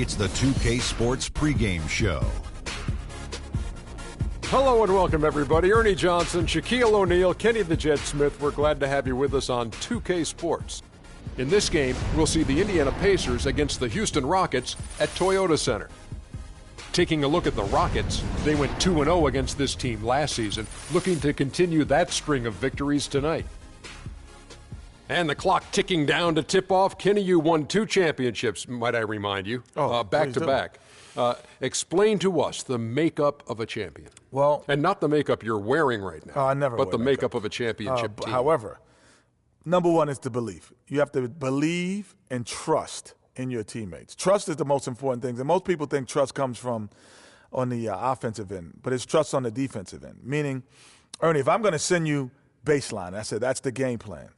It's the 2K Sports pregame show. Hello and welcome, everybody. Ernie Johnson, Shaquille O'Neal, Kenny the Jet Smith. We're glad to have you with us on 2K Sports. In this game, we'll see the Indiana Pacers against the Houston Rockets at Toyota Center. Taking a look at the Rockets, they went 2-0 against this team last season, looking to continue that string of victories tonight. And the clock ticking down to tip off. Kenny, you won 2 championships, might I remind you, back to back. Explain to us the makeup of a champion. Well, and not the makeup you're wearing right now. I never but wear the makeup of a championship team. However, number one is the belief. You have to believe and trust in your teammates. Trust is the most important thing. And most people think trust comes from on the offensive end, but it's trust on the defensive end. Meaning, Ernie, if I'm going to send you baseline, I said that's the game plan.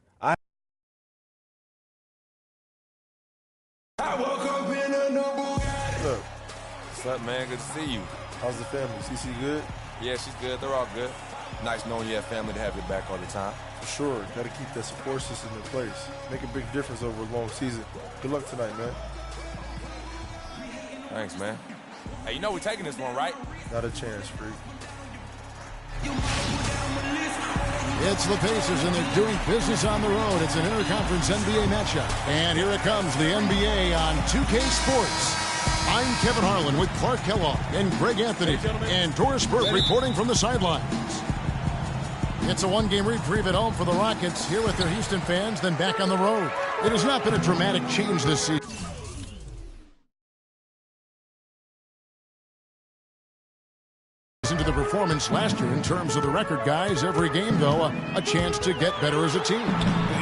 Look, what's up, man? Good to see you. How's the family? CC good? Yeah, she's good. They're all good. Nice knowing you have family to have your back all the time. For sure. Got to keep that support system in place. Make a big difference over a long season. Good luck tonight, man. Thanks, man. Hey, you know we're taking this one, right? Not a chance, freak. It's the Pacers, and they're doing business on the road. It's an interconference NBA matchup. And here it comes, the NBA on 2K Sports. I'm Kevin Harlan with Clark Kellogg and Greg Anthony and Doris Burke reporting from the sidelines. It's a one-game reprieve at home for the Rockets, here with their Houston fans, then back on the road. It has not been a dramatic change this season. To the performance last year in terms of the record, guys. Every game, though, a chance to get better as a team.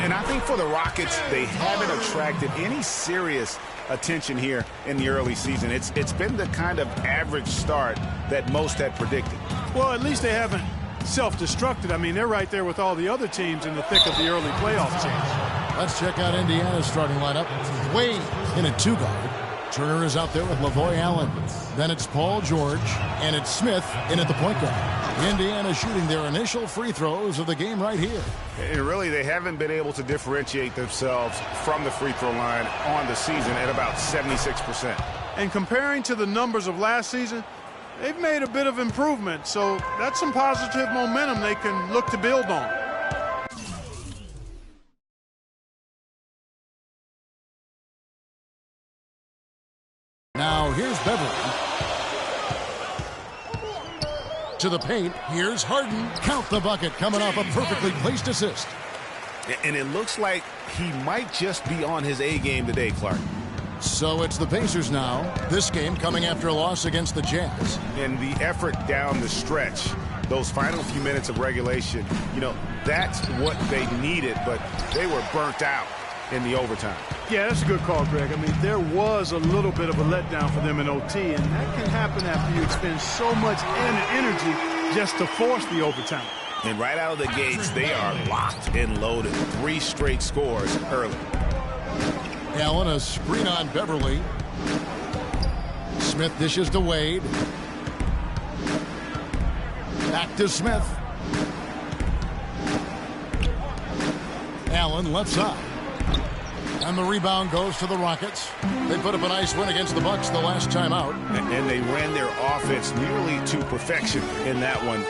And I think for the Rockets, they haven't attracted any serious attention here in the early season. It's been the kind of average start that most had predicted. Well, at least they haven't self-destructed. I mean, they're right there with all the other teams in the thick of the early playoff teams. Let's check out Indiana's starting lineup. Wade in a 2-guard. Turner is out there with Lavoy Allen. Then it's Paul George, and it's Smith in at the point guard. Indiana shooting their initial free throws of the game right here. And really, they haven't been able to differentiate themselves from the free throw line on the season at about 76%. And comparing to the numbers of last season, they've made a bit of improvement. So that's some positive momentum they can look to build on. Now here's Beverly. To the paint, here's Harden. Count the bucket, coming off a perfectly placed assist. And it looks like he might just be on his A game today, Clark. So it's the Pacers now. This game coming after a loss against the Jazz. And the effort down the stretch, those final few minutes of regulation, you know, that's what they needed, but they were burnt out in the overtime. Yeah, that's a good call, Greg. I mean, there was a little bit of a letdown for them in OT, and that can happen after you expend so much energy just to force the overtime. And right out of the gates, they are locked and loaded. 3 straight scores early. Allen, a screen on Beverly. Smith dishes to Wade. Back to Smith. Allen left side. And the rebound goes to the Rockets. They put up a nice win against the Bucks the last time out. And they ran their offense nearly to perfection in that one.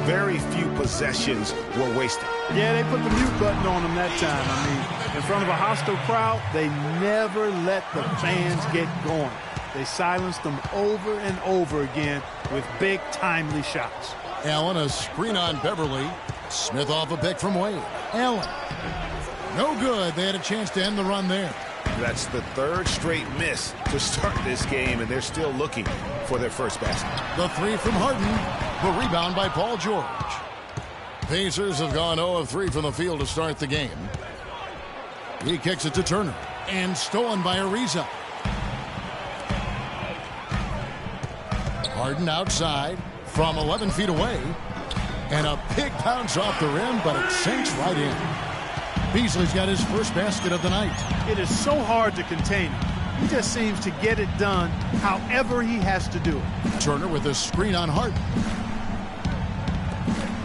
Very few possessions were wasted. Yeah, they put the mute button on them that time. I mean, in front of a hostile crowd, they never let the fans get going. They silenced them over and over again with big, timely shots. Allen, a screen on Beverly. Smith off a pick from Wade. Allen. No good. They had a chance to end the run there. That's the 3rd straight miss to start this game, and they're still looking for their first basket. The 3 from Harden. The rebound by Paul George. Pacers have gone 0 of 3 from the field to start the game. He kicks it to Turner. And stolen by Ariza. Harden outside from 11 feet away. And a big bounce off the rim, but it sinks right in. Beasley's got his first basket of the night. It is so hard to contain him. He just seems to get it done however he has to do it. Turner with a screen on Harden.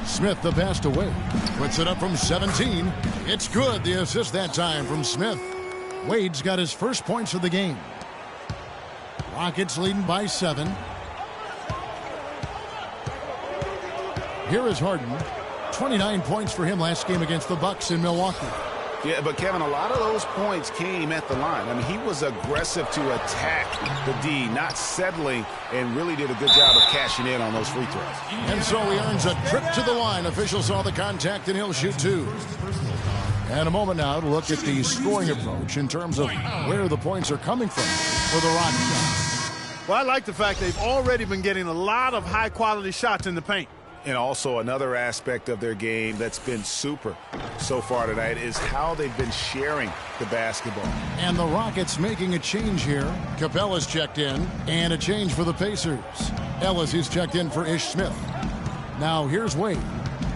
Smith the pass to Wade. Puts it up from 17. It's good. The assist that time from Smith. Wade's got his first points of the game. Rockets leading by 7. Here is Harden. 29 points for him last game against the Bucks in Milwaukee. Yeah, but Kevin, a lot of those points came at the line. I mean, he was aggressive to attack the D, not settling, and really did a good job of cashing in on those free throws. And so he earns a trip to the line. Officials saw the contact, and he'll shoot 2. And a moment now to look at the scoring approach in terms of where the points are coming from for the Rockets. Well, I like the fact they've already been getting a lot of high-quality shots in the paint. And also another aspect of their game that's been super so far tonight is how they've been sharing the basketball. And the Rockets making a change here. Capella's checked in, and a change for the Pacers. Ellis is checked in for Ish Smith. Now here's Wade.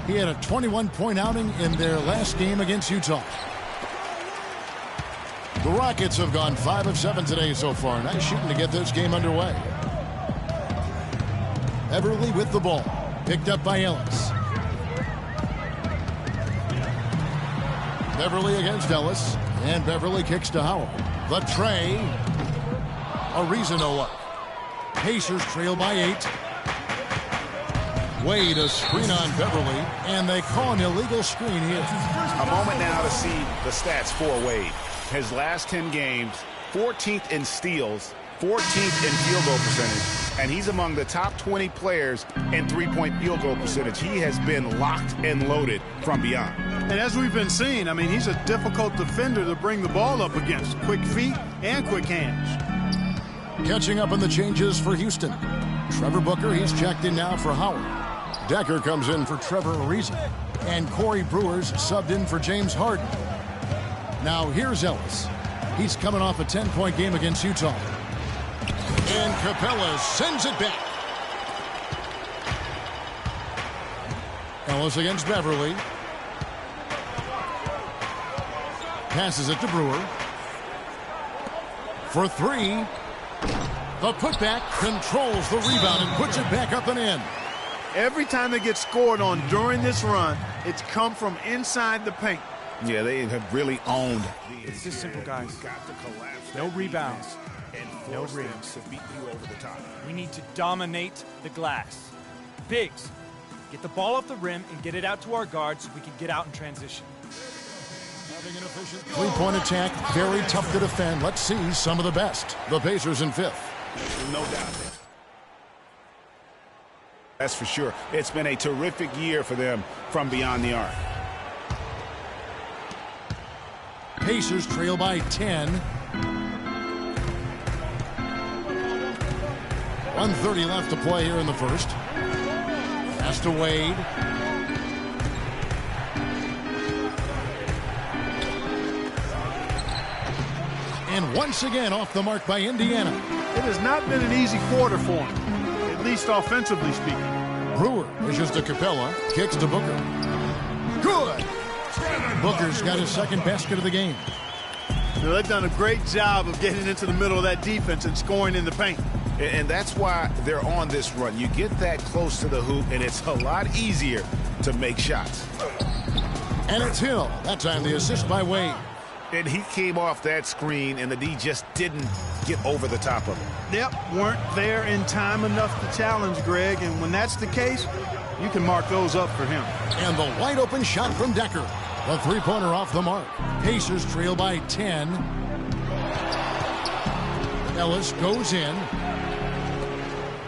He had a 21-point outing in their last game against Utah. The Rockets have gone 5 of 7 today so far. Nice shooting to get this game underway. Beverly with the ball. Picked up by Ellis. Beverly against Ellis. And Beverly kicks to Howard. The tray. Ariza no luck. Pacers trail by 8. Wade a screen on Beverly. And they call an illegal screen here. A moment now to see the stats for Wade. His last 10 games, 14th in steals, 14th in field goal percentage, and he's among the top 20 players in three-point field goal percentage. He has been locked and loaded from beyond. And as we've been seeing, I mean, he's a difficult defender to bring the ball up against. Quick feet and quick hands. Catching up on the changes for Houston. Trevor Booker, he's checked in now for Howard. Decker comes in for Trevor Ariza. And Corey Brewer's subbed in for James Harden. Now here's Ellis. He's coming off a 10-point game against Utah. And Capella sends it back. Ellis against Beverly. Passes it to Brewer. For 3. The putback controls the rebound and puts it back up and in. Every time they get scored on during this run, it's come from inside the paint. Yeah, they have really owned. It's just simple, guys. No rebounds. No rings. To beat you over the top. We need to dominate the glass. Bigs, get the ball off the rim and get it out to our guards so we can get out in transition. Having an efficient three-point attack, very tough to defend. Let's see some of the best. The Pacers in 5th. No doubt. That's for sure. It's been a terrific year for them from beyond the arc. Pacers trail by 10. 1:30 left to play here in the first. Pass to Wade. And once again off the mark by Indiana. It has not been an easy quarter for him, at least offensively speaking. Brewer pushes to Capella, kicks to Booker. Good! Booker's got his second basket of the game. So they've done a great job of getting into the middle of that defense and scoring in the paint. And that's why they're on this run. You get that close to the hoop, and it's a lot easier to make shots. And it's Hill. That time the assist by Wade. And he came off that screen, and the D just didn't get over the top of it. Yep, weren't there in time enough to challenge Greg, and when that's the case, you can mark those up for him. And the wide open shot from Decker. The three-pointer off the mark. Pacers trail by 10. Ellis goes in.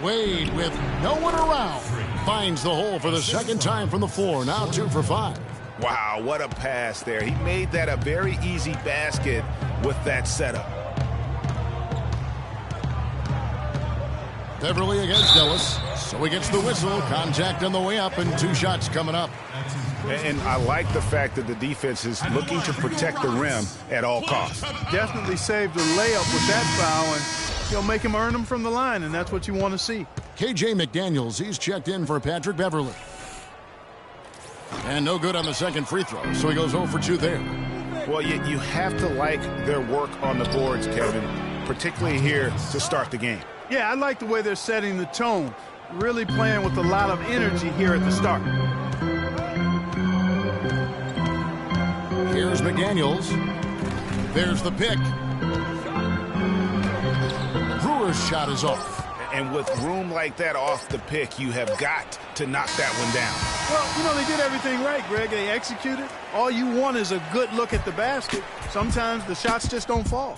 Wade with no one around. Finds the hole for the second time from the floor. Now 2 for 5. Wow, what a pass there. He made that a very easy basket with that setup. Beverly against Ellis. So he gets the whistle. Contact on the way up and 2 shots coming up. And I like the fact that the defense is looking to protect the rim at all costs. Definitely saved a layup with that foul, and he'll make him earn them from the line, and that's what you want to see. KJ McDaniels, he's checked in for Patrick Beverly. And no good on the second free throw, so he goes 0 for 2 there. Well, you have to like their work on the boards, Kevin, particularly here to start the game. Yeah, I like the way they're setting the tone, really playing with a lot of energy here at the start. Here's McDaniels. There's the pick. Brewer first shot is off. And with room like that off the pick, you have got to knock that one down. Well, you know, they did everything right, Greg. They executed. All you want is a good look at the basket. Sometimes the shots just don't fall.